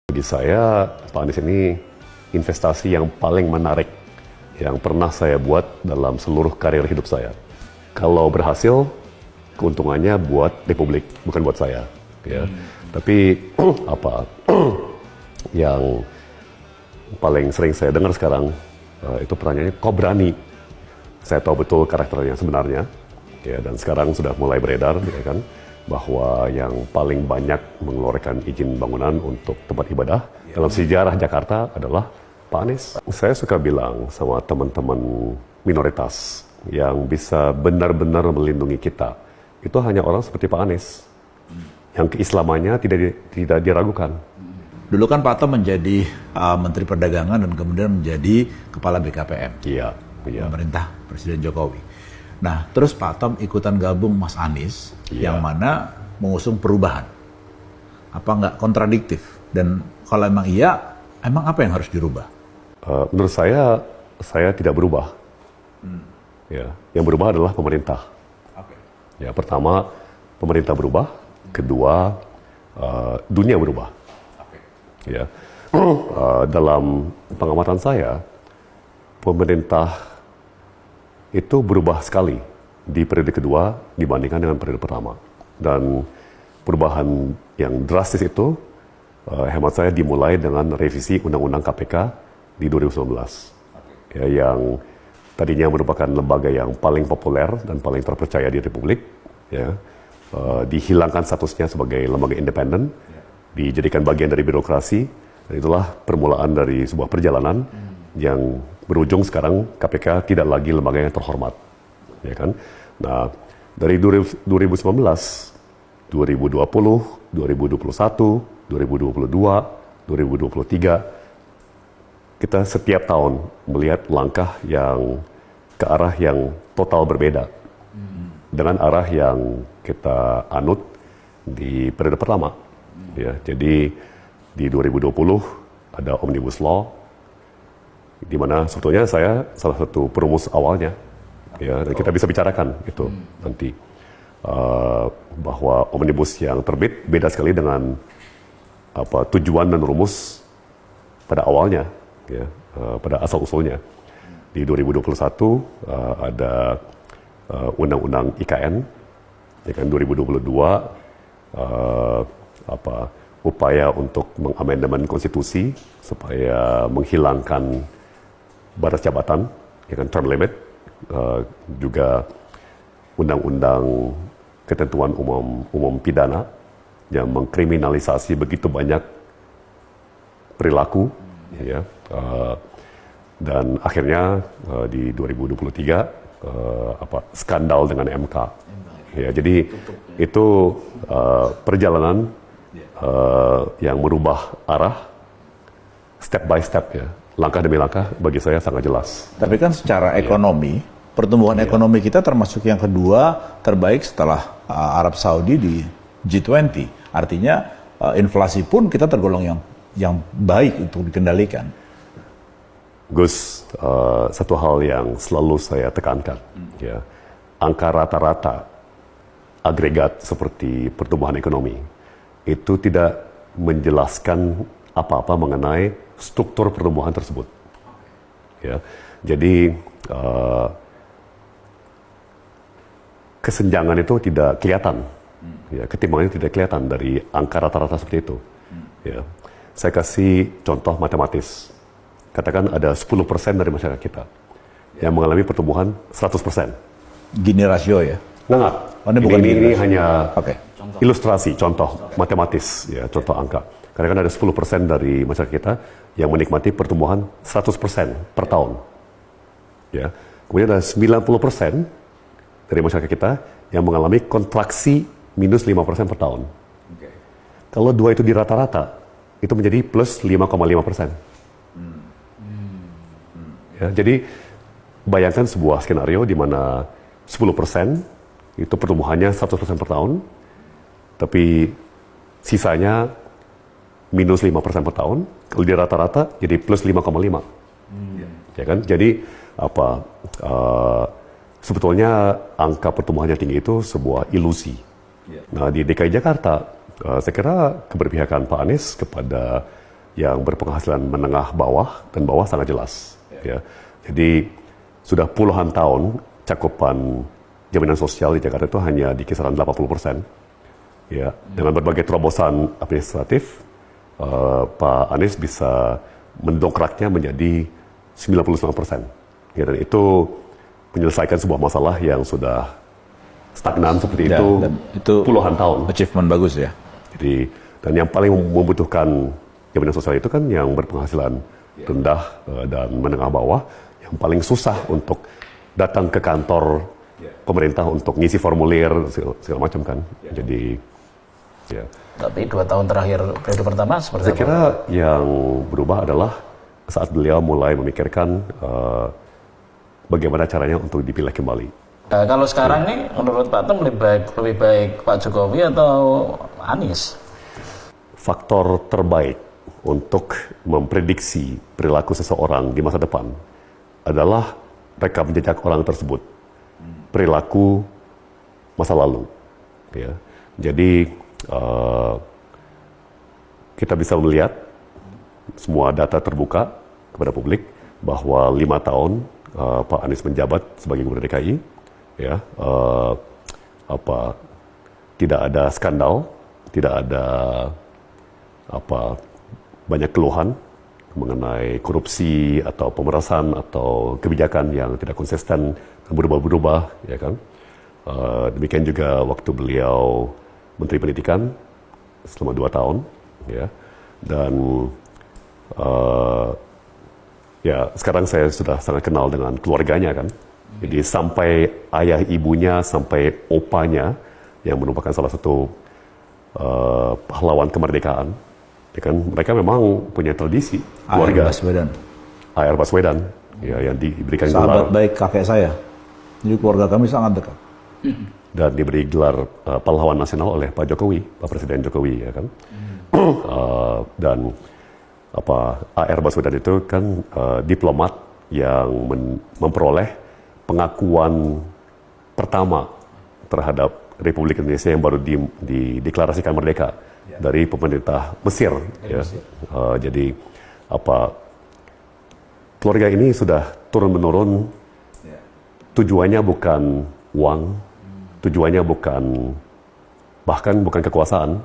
Bagi saya, Pak Anies ini investasi yang paling menarik yang pernah saya buat dalam seluruh karir hidup saya. Kalau berhasil, keuntungannya buat Republik, bukan buat saya. Ya. Tapi apa yang paling sering saya dengar sekarang itu pertanyaannya, kok berani? Saya tahu betul karakternya sebenarnya, ya, dan sekarang sudah mulai beredar, ya kan, bahwa yang paling banyak mengeluarkan izin bangunan untuk tempat ibadah dalam sejarah Jakarta adalah Pak Anies. Saya suka bilang sama teman-teman minoritas yang bisa benar-benar melindungi kita, itu hanya orang seperti Pak Anies, yang keislamannya tidak diragukan. Dulu kan Pak Tom menjadi Menteri Perdagangan dan kemudian menjadi Kepala BKPM. Iya. Pemerintah Presiden Jokowi. Nah, terus Pak Tom ikutan gabung Mas Anies, yang mana mengusung perubahan. Apa nggak kontradiktif? Dan kalau emang iya, emang apa yang harus dirubah? Menurut saya tidak berubah. Ya, yang berubah adalah pemerintah. Ya, pertama, pemerintah berubah. Kedua, dunia berubah. Ya, dalam pengamatan saya, pemerintah itu berubah sekali di periode kedua dibandingkan dengan periode pertama. Dan perubahan yang drastis itu, hemat saya, dimulai dengan revisi Undang-Undang KPK di 2019. Ya, yang tadinya merupakan lembaga yang paling populer dan paling terpercaya di Republik, ya, dihilangkan statusnya sebagai lembaga independen, dijadikan bagian dari birokrasi, dan itulah permulaan dari sebuah perjalanan yang berujung sekarang KPK tidak lagi lembaga yang terhormat, ya kan? Nah, dari 2019, 2020, 2021, 2022, 2023, kita setiap tahun melihat langkah yang ke arah yang total berbeda dengan arah yang kita anut di periode pertama. Ya, jadi di 2020 ada Omnibus Law, di mana sebetulnya saya salah satu perumus awalnya, ya, dan kita bisa bicarakan itu nanti, bahwa Omnibus yang terbit beda sekali dengan apa tujuan dan rumus pada awalnya, ya, pada asal usulnya. Di 2021 ada Undang-Undang IKN, ya kan, 2022 upaya untuk mengamandemen konstitusi supaya menghilangkan batas jabatan, ya kan, term limit, juga undang-undang ketentuan umum pidana yang mengkriminalisasi begitu banyak perilaku, ya, dan akhirnya di 2023 skandal dengan MK, ya, jadi itu perjalanan yang merubah arah step by step, ya. Langkah demi langkah bagi saya sangat jelas. Tapi kan secara ekonomi, pertumbuhan ekonomi kita termasuk yang kedua terbaik setelah Arab Saudi di G20. Artinya inflasi pun kita tergolong yang baik untuk dikendalikan. Gus, satu hal yang selalu saya tekankan, ya, angka rata-rata agregat seperti pertumbuhan ekonomi itu tidak menjelaskan apa-apa mengenai struktur pertumbuhan tersebut. Ya, jadi kesenjangan itu tidak kelihatan, ya, ketimbangan itu tidak kelihatan dari angka rata-rata seperti itu. Ya, saya kasih contoh matematis. Katakan ada 10% dari masyarakat kita yang mengalami pertumbuhan 100%. Gini rasio ya? Enggak. Ini hanya ilustrasi, contoh matematis, ya, contoh angka. Karena kan ada 10% dari masyarakat kita yang menikmati pertumbuhan 100% per tahun. Ya. Kemudian ada 90% dari masyarakat kita yang mengalami kontraksi minus 5% per tahun. Kalau dua itu dirata-rata, itu menjadi plus 5,5%. Ya, jadi bayangkan sebuah skenario di mana 10% itu pertumbuhannya 100% per tahun, tapi sisanya minus 5% per tahun. Kalau di rata-rata jadi plus 5,5. Ya kan? Jadi sebetulnya angka pertumbuhan yang tinggi itu sebuah ilusi. Nah, di DKI Jakarta, saya kira keberpihakan Pak Anies kepada yang berpenghasilan menengah bawah dan bawah sangat jelas. Ya. Jadi sudah puluhan tahun cakupan jaminan sosial di Jakarta itu hanya di kisaran 80%. Ya, dengan berbagai terobosan administratif, Pak Anies bisa mendongkraknya menjadi 99%. Ya, dan itu menyelesaikan sebuah masalah yang sudah stagnan seperti Ya, itu dan itu puluhan tahun. Achievement bagus ya. Jadi, dan yang paling membutuhkan jaminan sosial itu kan yang berpenghasilan rendah dan menengah bawah, yang paling susah untuk datang ke kantor pemerintah untuk ngisi formulir segala macam kan. Jadi, ya. Tapi 2 tahun terakhir periode pertama seperti Saya kira yang berubah adalah saat beliau mulai memikirkan bagaimana caranya untuk dipilih kembali. Kalau sekarang nih, menurut Pak Tom lebih baik Pak Jokowi atau Anies? Faktor terbaik untuk memprediksi perilaku seseorang di masa depan adalah rekam jejak orang tersebut, perilaku masa lalu. Ya. Jadi kita bisa melihat semua data terbuka kepada publik bahwa 5 tahun Pak Anies menjabat sebagai Gubernur DKI, ya, tidak ada skandal, tidak ada banyak keluhan mengenai korupsi atau pemerasan atau kebijakan yang tidak konsisten dan berubah-berubah, ya kan. Demikian juga waktu beliau Menteri Pendidikan selama 2 tahun, ya, dan ya sekarang saya sudah sangat kenal dengan keluarganya kan. Jadi sampai ayah ibunya, sampai opanya yang merupakan salah satu pahlawan kemerdekaan, ya kan, mereka memang punya tradisi keluarga. A.R. Baswedan, ya, yang diberikan sahabat gelar baik kakek saya. Jadi keluarga kami sangat dekat. Dan diberi gelar pahlawan nasional oleh Pak Jokowi, Pak Presiden Jokowi, ya kan. Dan A.R. Baswedan itu kan diplomat yang memperoleh pengakuan pertama terhadap Republik Indonesia yang baru dideklarasikan merdeka dari pemerintah Mesir. Ya. Jadi keluarga ini sudah turun-menurun. Tujuannya bukan uang, tujuannya bahkan bukan kekuasaan,